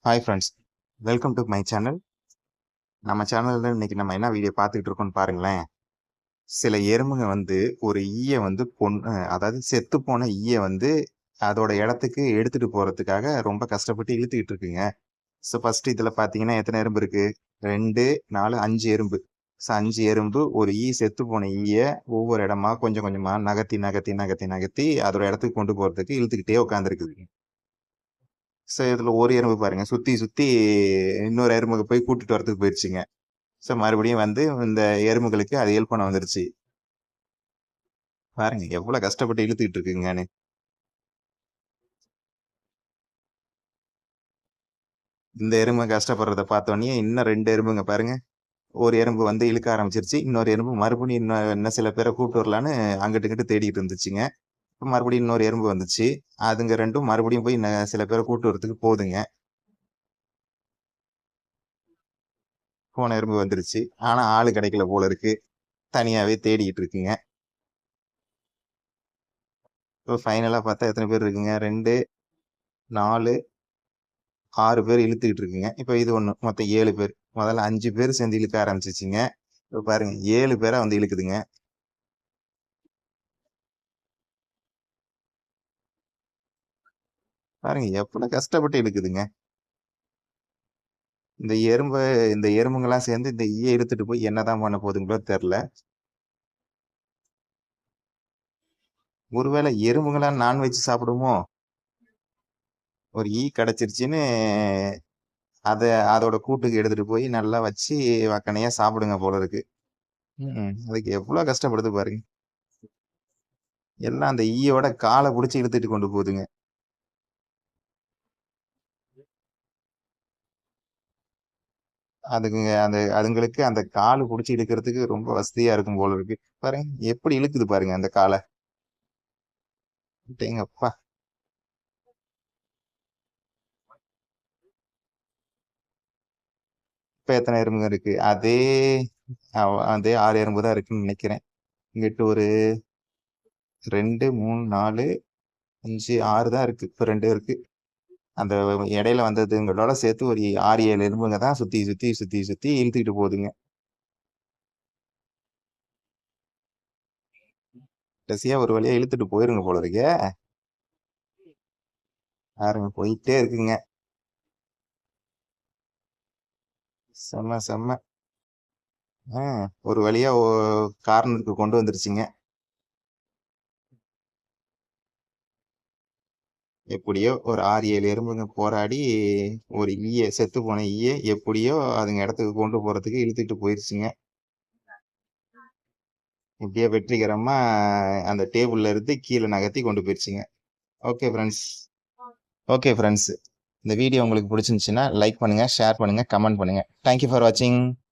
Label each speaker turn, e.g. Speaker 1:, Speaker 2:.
Speaker 1: Hi friends, welcome to my channel. நம்ம சேனலில் இன்னைக்கு நம்ம என்ன வீடியோ பார்த்துக்கிட்டு இருக்கோம்னு பாருங்களேன். சில எறும்புங்க வந்து ஒரு ஈய வந்து அதாவது செத்து போன ஈய வந்து அதோட இடத்துக்கு எடுத்துட்டு போறதுக்காக ரொம்ப கஷ்டப்பட்டு இழுத்துக்கிட்டு இருக்குங்க. ஸோ ஃபர்ஸ்ட் இதில் பார்த்தீங்கன்னா எத்தனை எறும்பு இருக்கு? 2, 4, 5 எறும்பு. ஸோ 5 எறும்பு ஒரு செத்து போன ஈய ஒவ்வொரு இடமா கொஞ்சம் கொஞ்சமா நகர்த்தி நகர்த்தி நகர்த்தி நகர்த்தி அதோட இடத்துக்கு கொண்டு போறதுக்கு இழுத்துக்கிட்டே உட்காந்துருக்குது. ஸோ இதில் ஒரு எறும்பு பாருங்க சுற்றி சுற்றி இன்னொரு எறும்புக்கு போய் கூட்டிட்டு வரதுக்கு போயிடுச்சுங்க. ஸோ மறுபடியும் வந்து இந்த எறும்புகளுக்கு அது ஹெல்ப் பண்ண வந்துருச்சு. பாருங்க எவ்வளவு கஷ்டப்பட்டு இழுத்துக்கிட்டு இருக்குங்கன்னு. இந்த எறும்பு கஷ்டப்படுறத பார்த்தோன்னே இன்னும் 2 எறும்புங்க பாருங்க. ஒரு எறும்பு வந்து இழுக்க ஆரம்பிச்சிருச்சு. இன்னொரு எறும்பு மறுபடியும் இன்னும் சில பேரை கூப்பிட்டு வரலான்னு அங்கிட்டு இங்கிட்டு தேடிட்டு இருந்துச்சுங்க. மறுபடியும் இன்னொரு எறும்பு வந்துச்சு. அதுங்க 2ம் மறுபடியும் போய் சில பேரை கூப்பிட்டு வரதுக்கு போகுதுங்க. போன எறும்பு வந்துருச்சு. ஆனா ஆளு கிடைக்கல போல இருக்கு. தனியாவே தேடிட்டு இருக்குங்க. இப்போ ஃபைனலா பார்த்தா எத்தனை பேர் இருக்குங்க? 2, 4, 6 பேர் இழுத்துக்கிட்டு இருக்குங்க. இப்ப இது ஒண்ணு மொத்தம் 7 பேர். முதல்ல 5 பேர் சேர்ந்து இழுக்க ஆரம்பிச்சிச்சுங்க. இப்ப பாருங்க 7 பேரா வந்து இழுக்குதுங்க. பாருங்க எவ்வளவு கஷ்டப்பட்டு இழுக்குதுங்க. இந்த எறும்பு இந்த எறும்புங்கெல்லாம் சேர்ந்து இந்த ஈய இழுத்துட்டு போய் என்னதான் பண்ண போகுதுங்களோ தெரியல. ஒருவேளை எறும்புங்களா நான்வெஜ் சாப்பிடுமோ? ஒரு ஈ கிடைச்சிருச்சுன்னு அத அதோட கூட்டுக்கு எடுத்துட்டு போய் நல்லா வச்சு வக்கனையா சாப்பிடுங்க போல இருக்கு. அதுக்கு எவ்வளவு கஷ்டப்படுது பாருங்க. எல்லாம் அந்த ஈயோட காலை புடிச்சு இழுத்துட்டு கொண்டு போகுதுங்க. அதுங்களுக்கு அந்த காலு புடிச்சு இழுக்கிறதுக்கு ரொம்ப வசதியா இருக்கும் போல இருக்கு. பாருங்க எப்படி இழுக்குது பாருங்க அந்த காலை. டேங்கப்பா. இப்ப எத்தனை எறும்புங்க இருக்கு? அதே 6 எறும்பு தான் இருக்குன்னு நினைக்கிறேன். இங்கிட்டு ஒரு 2, 3, 4, 5, 6 தான் இருக்கு. இப்ப 2 இருக்கு. அந்த இடையில வந்ததுங்களோட சேர்த்து ஒரு 6, 7 எறும்புங்க தான் சுத்தி சுத்தி சுத்தி சுத்தி இழுத்துக்கிட்டு போகுதுங்க. கடைசியா ஒரு வழியா இழுத்துட்டு போயிருங்க போல இருக்கே. பாருங்க போயிட்டே இருக்குங்க. செம்ம செம்ம. ஒரு வழியா கார்னருக்கு கொண்டு வந்துருச்சுங்க. எப்படியோ ஒரு 6, 7 எறும்புங்க போராடி ஒரு செத்து போன எப்படியோ அதுங்க இடத்துக்கு கொண்டு போறதுக்கு இழுத்துட்டு போயிருச்சுங்க. இப்படியே வெற்றிகரமா அந்த டேபிள்ல இருந்து கீழே நகர்த்தி கொண்டு போயிருச்சுங்க. Okay friends. Okay friends. இந்த வீடியோ உங்களுக்கு பிடிச்சிருந்துச்சுன்னா லைக் பண்ணுங்க, ஷேர் பண்ணுங்க, கமெண்ட் பண்ணுங்க. தேங்க்யூ ஃபார் வாட்சிங்.